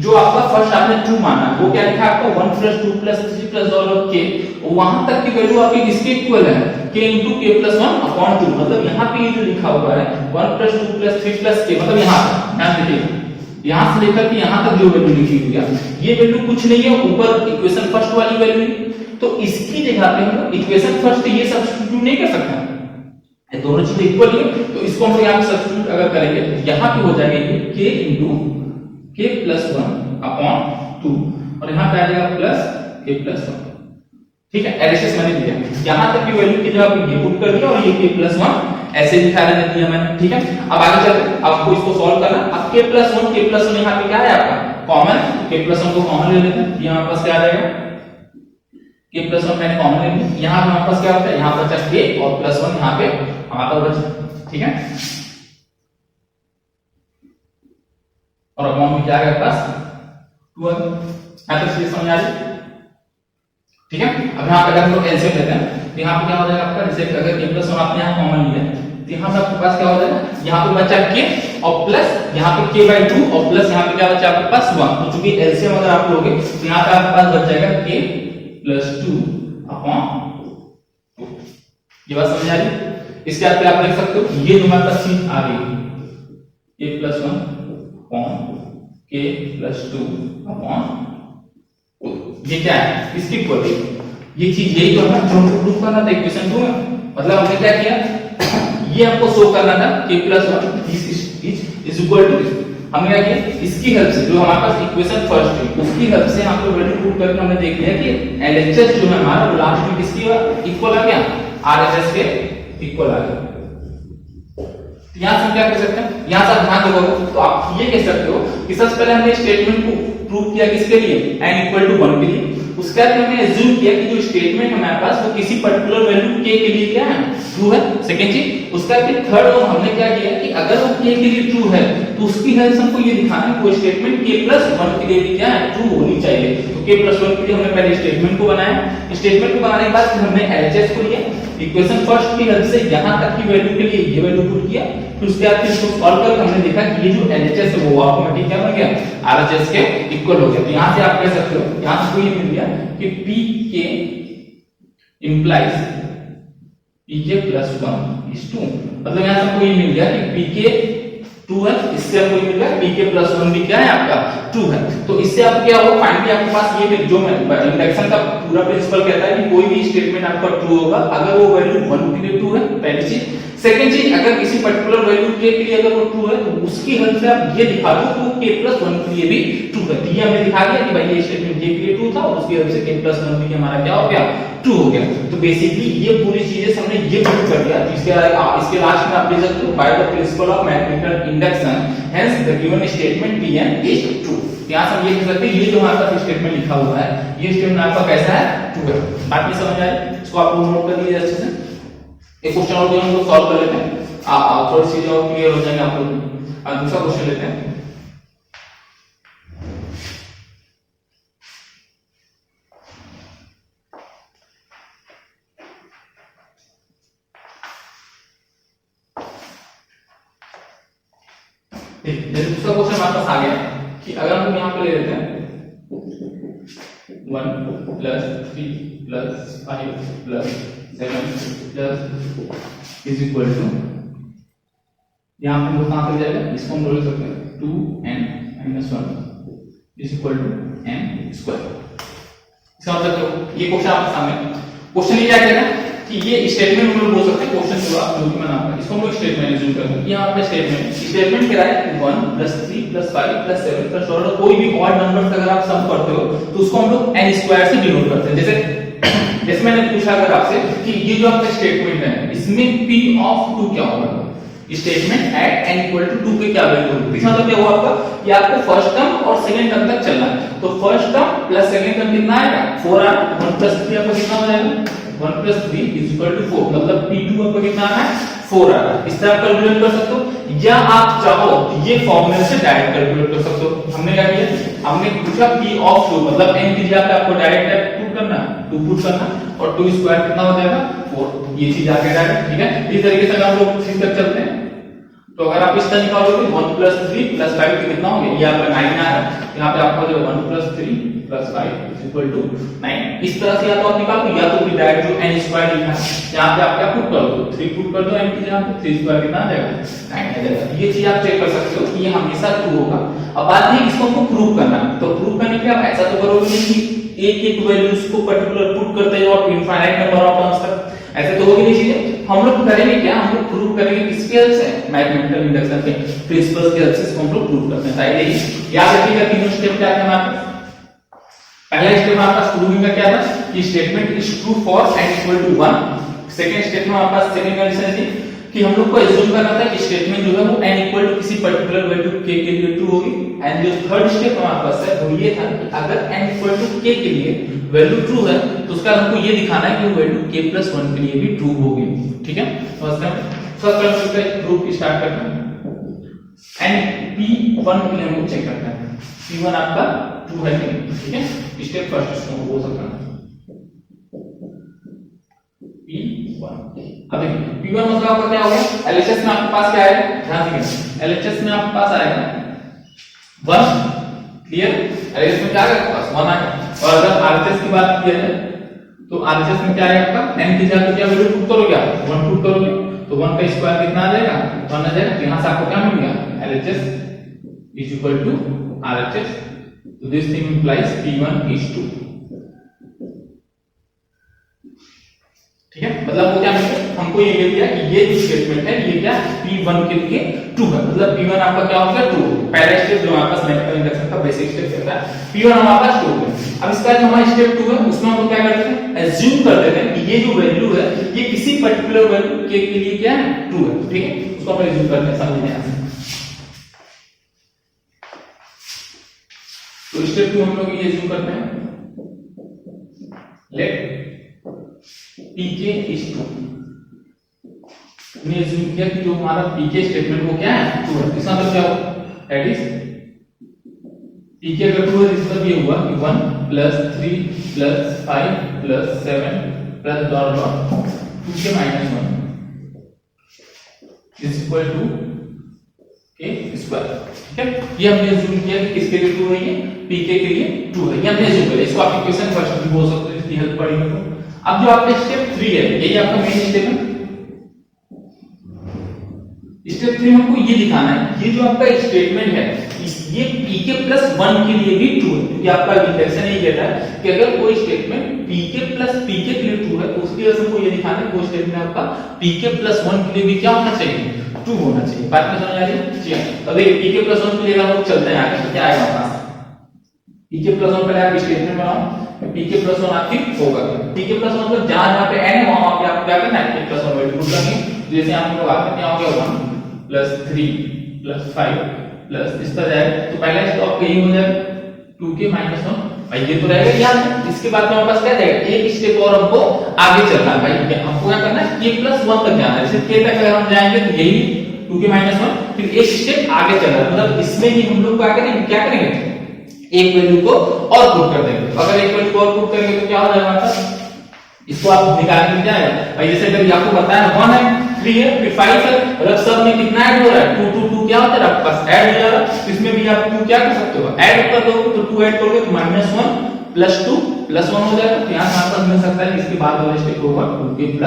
जो आपका फर्स्ट आपने ट्रू माना है वो क्या लिखा है आपका 1 + 2 + 3 + और k, वहां तक की वैल्यू आपकी किसके इक्वल है, k * k + 1 upon 2। मतलब यहाँ पे ये जो लिखा हुआ है 1 + 2 + 3 + k, मतलब यहाँ ध्यान दीजिए, यहां से लेकर के यहां तक जो वैल्यू लिखी हुई है ये वैल्यू कुछ नहीं है, ऊपर इक्वेशन फर्स्ट वाली वैल्यू है। तो इसकी जगह पे हम इक्वेशन फर्स्ट ये सब्स्टिट्यूट नहीं कर सकते, ये दोनों चीजें इक्वल है, तो इसको हम यहां पे सब्स्टिट्यूट अगर करेंगे तो यहां पे हो जाएगा ये k * k + 1 upon 2 और यहां पे आ जाएगा प्लस k + 1। ठीक है, LHS मैंने दिया, यहां तक की वैल्यू की जगह पे ये पुट कर दिया और ये k + 1 ऐसे दिखा रहने दिया मैंने। ठीक है, अब आगे चलते हैं, आपको इसको सॉल्व करना। अब k + 1 यहां पे क्या है आपका कॉमन, k + 1 को कॉमन ले लेते हैं, यहां पास क्या आ जाएगा k + 1 मैंने कॉमन ले लिया, यहां पे हमारे पास क्या होता है, यहां बचा k और +1 यहां पे हमारा बचा। ठीक है, और अपॉन में क्या है आपके पास 2 है। यहां तक चीज समझ आ रही। ठीक है, अब यहां पे अगर हम लोग एलसीएम लेते हैं तो यहां पे क्या हो जाएगा आपका, जैसे अगर k + 1 आपने यहां कॉमन लिया तो यहां पे आपके पास क्या हो जाएगा, यहां पे बचा k और प्लस यहां पे k/2 और प्लस यहां पे क्या बचा आपके पास 1। तो चूंकि एलसीएम अगर आप लोगे तो यहां पे आपके पास बच जाएगा k + 2 upon 2। ये बात समझ आ रही। इसके बाद आप देख सकते हो ये जो हमारे पास चीज आ गई k + 1 upon k + 2 upon, ये क्या है इसकी इक्वल, ये चीज यही तो हमें जो प्रूफ करना था इक्वेशन 2 में। मतलब हमने क्या किया, ये हमको शो करना था k + 1 इज इक्वल टू, हमने क्या किया इसकी हेल्प से, जो हमारे पास इक्वेशन फर्स्ट है उसकी हेल्प से हम लोग वैल्यू पुट करके हमने देख लिया कि LHS जो है हमारा वो लास्ट में किसकी इक्वल आ गया, RHS के इक्वल आ गया। यहां से हम क्या कर सकते हैं, यहां से आप ध्यान दोगे तो आप ये कह सकते हो कि सबसे पहले हमने स्टेटमेंट को प्रूव किया किसके लिए, n = 1 के लिए। उसके बाद हमने एज्यूम किया कि जो स्टेटमेंट हमारे पास वो किसी पर्टिकुलर वैल्यू k के लिए क्या है ट्रू है, सेकंड चीज। उसके बाद फिर थर्ड और हमने क्या किया कि अगर वो k के लिए ट्रू है तो उसकी हेल्प से हमको ये दिखाना है वो स्टेटमेंट k + 1 के लिए भी क्या है ट्रू होनी चाहिए। तो k + 1 के लिए हमने पहले स्टेटमेंट को बनाया, स्टेटमेंट को बनाने के बाद फिर हमने LHS को लिया, इक्वेशन फर्स्ट की हेल्प से यहां तक की वैल्यू के लिए ये वैल्यू पुट किया, फिर उसके बाद फिर इसको सॉल्व करके हमने देखा कि ये जो LHS है वो ऑटोमेटिक क्या बन गया RHS के इक्वल हो गया। तो यहां से आप कह सकते हो, यहां से को ये मिल गया कि pk implies pk + 1 is 2। मतलब यहां से हमको ये मिल गया कि pk 2 है, इससे हमको ये मिल गया pk + 1 भी क्या है आपका 2 है। तो इससे आप क्या हो फाइनली आपके पास ये जो इंडक्शन का पूरा प्रिंसिपल कहता है कि कोई भी स्टेटमेंट आपका ट्रू होगा अगर वो वैल्यू 1 के लिए ट्रू है, पहली चीज। सेकंड चीज, अगर किसी पर्टिकुलर वैल्यू k के लिए अगर वो ट्रू है तो उसकी हेल्प से आप ये दिखा दो कि वो k + 1 के लिए भी ट्रू है। ये हमने दिखा दिया कि भाई ये स्टेटमेंट k के लिए ट्रू था और उसकी हेल्प से k + 1 भी हमारा क्या हो गया ट्रू हो गया। तो बेसिकली ये पूरी चीजें हमने ये प्रूव कर दिया। इसके लास्ट में आप देख सकते हो bye the principle of mathematical induction hence the given statement pn is true. यहां से हम ये कह सकते हैं ये जो हमारे पास स्टेटमेंट लिखा हुआ है ये स्टेटमेंट आपका कैसा है ट्रू है। बात में समझ आ रही, इसको आप नोट कर लीजिए अच्छे से। एक क्वेश्चन और भी हम लोग सॉल्व कर लेते हैं, थोड़ी सी जो क्लियर हो जाएंगे आप लोग। दूसरा क्वेश्चन लेते हैं। ठीक, जैसे दूसरा क्वेश्चन हमारे पास आ गया कि अगर हम यहाँ पे ले लेते हैं 1 + 3 + 5 + 7 + इज इक्वल टू, यहाँ पे हम लोग कहाँ पे जाएगा, इसको हम बोल सकते हैं 2n - 1 is equal to n square. इसका मतलब क्या, ये क्वेश्चन आपके सामने, क्वेश्चन ये क्या कहता है कि ये स्टेटमेंट हम लोग बोल सकते हैं, क्वेश्चन जो आप जो कि मैंने आपका इसको हम लोग स्टेटमेंट यूज करते हैं। यहाँ पे स्टेटमेंट क्या है, 1 + 3 + 5 + 7 + और कोई भी ऑड नंबर अगर आप सम करते हो तो उसको हम लोग n स्क्वायर से डिनोट करते हैं। जैसे मैंने पूछा अगर आपसे कि ये जो आपका स्टेटमेंट है इसमें p ऑफ 2 क्या होगा, स्टेटमेंट एट n = 2 पे क्या वैल्यू होगी। इसका मतलब क्या हुआ आपका कि आपको फर्स्ट टर्म और सेकंड टर्म तक चलना है, तो first term plus second term कितना आएगा, 4 आएगा, 1 + 3 आपका कितना हो जाएगा, 1 + 3 = 4, मतलब p2 आपका कितना आ रहा है, 4 आ रहा है। इस तरह आप कैलकुलेट कर सकते हो, या आप चाहो तो ये फॉर्मूले से डायरेक्ट कैलकुलेट कर सकते हो। हमने क्या किया, हमने पूछा p ऑफ 2 मतलब n की जगह पे आपको डायरेक्ट पुट करना है, 2 पुट करना और 2 स्क्वायर कितना हो जाएगा, 4, ये चीज आके डायरेक्ट, ठीक है। इस तरीके से हम लोग ठीक तक चलते हैं। तो अगर आप इस तरह निकालोगे 1 + 3 + 5 कितना हो गया, ये आपका 9 आ रहा है, यहाँ पे आपका जो 1 + 3 + 5 = 9। इस तरह से या तो आप निकाल दो या तो फिर डायरेक्ट जो n स्क्वायर लिखा है यहाँ पे आप क्या पुट कर दो, 3 पुट कर दो n की जगह पे, 3 स्क्वायर कितना आ जाएगा, 9 आ जाएगा। ये चीज आप चेक कर सकते हो कि ये हमेशा ट्रू होगा। अब बात है इसको हमको प्रूव करना है, तो प्रूव करने के लिए आप ऐसा तो करोगे नहीं कि एक वैल्यूज को पर्टिकुलर पुट करते जाओ आप इनफाइनाइट नंबर ऑफ टर्म्स तक, ऐसे तो होगी नहीं चीजें। हम लोग करेंगे क्या, हम लोग प्रूव करेंगे किसके हेल्प से, मैथमेटिकल इंडक्शन के प्रिंसिपल्स के हेल्प से इसको हम लोग प्रूव करते हैं। पहले ही याद रखिएगा तीनों स्टेप क्या थे हमारे पास। पहला स्टेप हमारे पास प्रूविंग का क्या था कि statement is true for n = 1। Second step में हमारे पास सेकंड कंडीशन थी कि हम लोग को एज्यूम करना था कि स्टेटमेंट जो है वो n = किसी पर्टिकुलर वैल्यू k के लिए ट्रू होगी। एंड जो थर्ड स्टेप हमारे पास है वो ये था कि अगर n = k के लिए वैल्यू ट्रू है तो उसका हमको ये दिखाना है कि वो वैल्यू k + 1 के लिए भी ट्रू होगी, ठीक है। समझते हैं, फर्स्ट कंडीशन का प्रूफ स्टार्ट करते हैं एंड p1 के लिए हम चेक करते हैं p1 आपका ट्रू है कि नहीं, ठीक है। स्टेप फर्स्ट इसको बोल सकते हैं p1। अब देखिए p1 मतलब आपका क्या हो गया, LHS में आपके पास क्या आएगा, ध्यान दीजिए LHS में आपके पास आएगा 1, क्लियर। LHS में क्या आएगा आपके पास 1 आएगा। और अगर RHS की बात की जाए तो RHS में क्या आएगा आपका, n की जगह पे क्या वैल्यू पुट करोगे आप, 1 पुट करोगे तो 1 का स्क्वायर कितना आ जाएगा, 1 आ जाएगा। यहां से आपको क्या मिल गया, LHS = RHS। तो this thing implies p1 is 2, ठीक है। मतलब वो क्या मिल गया, हमको ये मिल गया कि ये जो स्टेटमेंट है ये क्या p1 के लिए ट्रू है, मतलब p1 आपका क्या हो गया, ट्रू। पहला स्टेप जो हमारे पास मैथमेटिकल इंडक्शन का बेसिक स्टेप चलता है, p1 हमारे पास ट्रू है। अब इसका जो हमारा स्टेप 2 है उसमें हम लोग क्या करते हैं, एज्यूम कर लेते हैं कि ये जो वैल्यू है ये किसी पर्टिकुलर वैल्यू k के लिए क्या है, ट्रू है, ठीक है। उसको हम एज्यूम करते हैं, समझने आसान। तो स्टेप 2 हम लोग ये एज्यूम करते हैं, लेट pk is true। हमने एज्यूम किया कि जो हमारा pk स्टेटमेंट वो क्या है, ट्रू है। इसका मतलब क्या हुआ, दैट इज pk अगर ट्रू है इसका ये हुआ कि 1 + 3 + 5 + 7 + dot dot 2k - 1 is equal to k square, ठीक है। ये हमने एज्यूम किया कि किसके लिए ट्रू है, ये pk के लिए ट्रू है, ये हमने एज्यूम किया। इसको आप इक्वेशन फर्स्ट भी बोल सकते हो, इसकी हेल्प पड़ेगी। तो अब जो आपका स्टेप 3 है यही आपका मेन स्टेप है। स्टेप 3 में हमको ये दिखाना है ये जो आपका स्टेटमेंट है ये pk + 1 के लिए भी ट्रू है, क्योंकि आपका इंडक्शन यही कहता है कि अगर कोई स्टेटमेंट pk + pk के लिए ट्रू है तो उसकी वजह से हमको ये दिखाना है वो स्टेटमेंट आपका pk + 1 के लिए भी क्या होना चाहिए, ट्रू होना चाहिए। बात में समझ आ रही है, ठीक है। तो देखिए pk + 1 के लिए हम लोग चलते हैं आगे, तो क्या आएगा हमारे पास, pk + 1 पहले आप स्टेटमेंट बनाओ, pk + 1 आपकी होगा, pk + 1 मतलब जहां पे n है वहां पे आपको क्या करना है, pk + 1 वैल्यू पुट करनी है। जैसे आप लोग आगे क्या हो गया 1 + 3 + 5 + इस तरह जाएगा, तो पहला स्टॉप यही हो जाएगा 2k - 1 भाई, ये तो रहेगा याद है। इसके बाद में हमारे पास क्या रहेगा, एक स्टेप और हमको आगे चलना है भाई, हमको क्या करना है k + 1 तक जाना है। जैसे k तक अगर हम जाएंगे तो यही 2k - 1, फिर एक स्टेप आगे चलना है, मतलब इसमें ही हम लोग क्या करेंगे एक वैल्यू को और पुट कर देंगे। अगर एक वैल्यू को और पुट करेंगे तो क्या हो जाएगा हमारे पास, इसको आप निकालने में जाएगा भाई। जैसे अगर आपको बताया 1 है 3 है, फिर 5 है, मतलब सब में कितना ऐड हो रहा है 2 2 2 क्या होता है आपके पास ऐड हो जा रहा है। इसमें भी आप 2 क्या कर सकते हो ऐड कर दो, तो 2 ऐड करोगे तो -1 + 2 + 1 हो जाएगा। तो यहां से आपको मिल सकता है इसके बाद वाला स्टेप होगा 2k +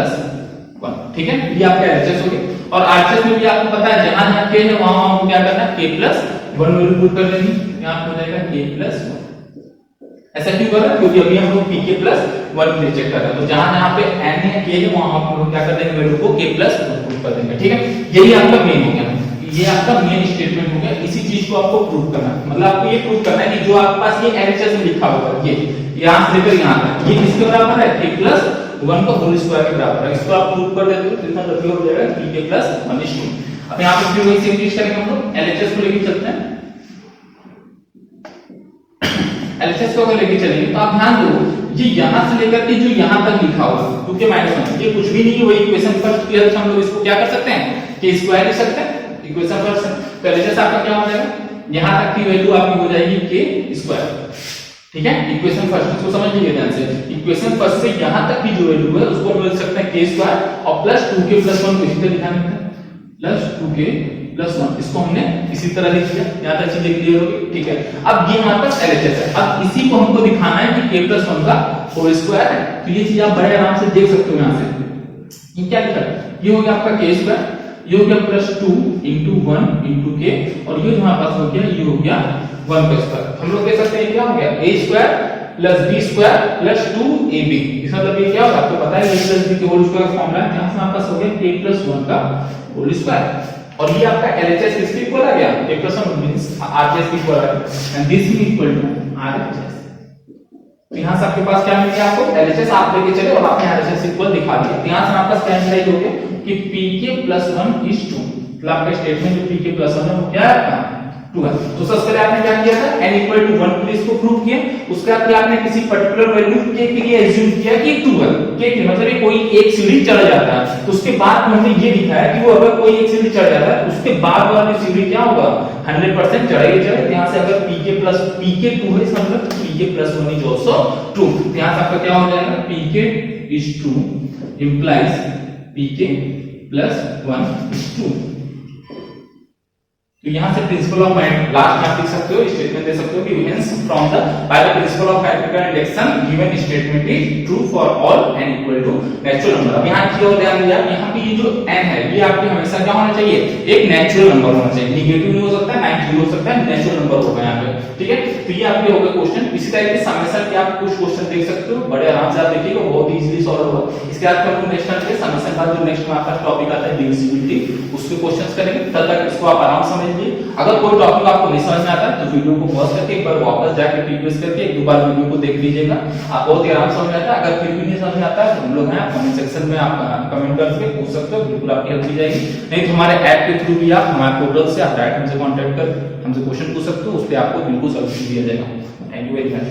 1, ठीक है। ये आपका एलएचएस हो गया। और आरएचएस में भी आपको पता है जहां जहां k है वहां आपको क्या करना है k + 1 वैल्यू पुट कर देनी। यहां हो जाएगा k + 1। ऐसा क्यों कर रहा है क्योंकि अभी हम लोग pk + 1 के लिए चेक कर रहे हैं, तो जहां जहां पे n है k है वहां आप लोग क्या कर देंगे वैल्यू को k + 1 पुट कर देंगे, ठीक है। यही आपका मेन हो गया, ये आपका मेन स्टेटमेंट हो गया। इसी चीज को आपको प्रूव करना है, मतलब आपको ये प्रूव करना है कि जो आपके पास ये एलएचएस में लिखा होगा ये यहां से लेकर यहां तक ये किसके बराबर है k + 1 का होल स्क्वायर के बराबर है। इसको आप प्रूव कर देते हो तो इसका मतलब हो जाएगा pk + 1 is 2। अब यहां पे फिर वही सेम चीज करेंगे हम लोग, एलएचएस को लेके चलते हैं। एलएचएस को अगर लेके चलेंगे तो आप ध्यान दो ये यहां से लेकर के जो यहां तक लिखा हुआ 2k - 1 ये कुछ भी नहीं है, वही इक्वेशन फर्स्ट की हेल्प से हम लोग इसको क्या कर सकते हैं k स्क्वायर लिख सकते हैं इक्वेशन फर्स्ट। तो एलएचएस आपका क्या हो जाएगा यहां तक की वैल्यू आपकी हो जाएगी k स्क्वायर, ठीक है। इक्वेशन फर्स्ट इसको समझ लीजिए ध्यान से, इक्वेशन फर्स्ट से यहां तक की जो वैल्यू है उसको हम लिख सकते हैं k स्क्वायर और प्लस 2k + 1 को इसी तरह लिखा है प्लस 2k + 1, इसको हमने इसी तरह लिख दिया। यहां तक चीजें क्लियर हो गई, ठीक है। अब ये हमारे पास एलएचएस है, अब इसी को हमको दिखाना है कि k + 1 का होल स्क्वायर है। तो ये चीज आप बड़े आराम से देख सकते हो यहां से ये क्या लिखा है, ये हो गया आपका k स्क्वायर, ये हो गया +2 * 1 * k और ये जो हमारे पास हो गया ये हो गया 1 का स्क्वायर। हम लोग देख सकते हैं क्या हो गया a² + b² + 2ab। इसका मतलब ये क्या होगा आपको पता है a + b के होल स्क्वायर फॉर्मूला है, यहां से हमारे पास हो गया k + 1 का होल स्क्वायर। और ये आपका एलएचएस किसके इक्वल आ गया k + 1 मींस आरएचएस के इक्वल आ गया and this is equal to RHS. तो यहां से आपके पास क्या मिल गया आपको एलएचएस आप लेके चले और आपने आरएचएस इक्वल दिखा दिया। तो यहां से आपका स्टैंडर्ड हो गया कि pk + 1 is 2, मतलब आपका स्टेटमेंट जो pk + 1 है वो क्या है 2 है। तो सबसे पहले आपने क्या किया था n = 1 के लिए इसको प्रूव किया, उसके बाद फिर आपने किसी पर्टिकुलर वैल्यू k के लिए एज्यूम किया कि 2 है, k के मतलब ये कोई एक सीढ़ी चढ़ जाता है। तो उसके बाद हमने ये दिखाया कि वो अगर कोई एक सीढ़ी चढ़ जाता है उसके बाद वाली सीढ़ी क्या होगा 100% चढ़ेगी चढ़ेगी। यहां से अगर pk + 2 है इसका मतलब pk + 1 is also 2। तो यहां से आपका क्या हो जाएगा pk is 2 implies pk + 1 is 2। तो यहां से प्रिंसिपल ऑफ लास्ट में आप लिख सकते हो स्टेटमेंट दे सकते हो कि hence from the by the principle of mathematical induction given statement is true for all n equal to natural number. अब यहां की ओर ध्यान दिया यहां पे ये जो n है ये आपके हमेशा क्या होना चाहिए एक नेचुरल नंबर होना चाहिए, नेगेटिव नहीं हो सकता है ना जीरो हो सकता है, नेचुरल नंबर होगा यहां पे, ठीक है। तो ये आपके हो गए क्वेश्चन। इसी टाइप के समेशन के आप कुछ क्वेश्चन देख सकते हो, बड़े आराम से आप देखिएगा बहुत इजीली सॉल्व होगा। इसके बाद हम नेक्स्ट टाइम के समेशन का जो नेक्स्ट में आपका टॉपिक आता है डिविजिबिलिटी उसके क्वेश्चंस करेंगे, तब तक इसको आप आराम से समझ लीजिए। अगर कोई टॉपिक आपको नहीं समझ में आता है तो वीडियो को पॉज करके एक बार वापस जाके रिक्वेस्ट करके एक दो बार वीडियो को देख लीजिएगा, आप बहुत ही आराम से समझ आता है। अगर फिर भी नहीं समझ में आता है तो हम लोग हैं कमेंट सेक्शन में आप कमेंट करके पूछ सकते हो, बिल्कुल आपकी हेल्प की जाएगी। नहीं तो हमारे ऐप के थ्रू भी आप हमारे पोर्टल से आप डायरेक्ट हमसे कांटेक्ट कर हमसे क्वेश्चन पूछ सकते हो, उस पर आपको बिल्कुल सॉल्यूशन दिया जाएगा। Thank you very much.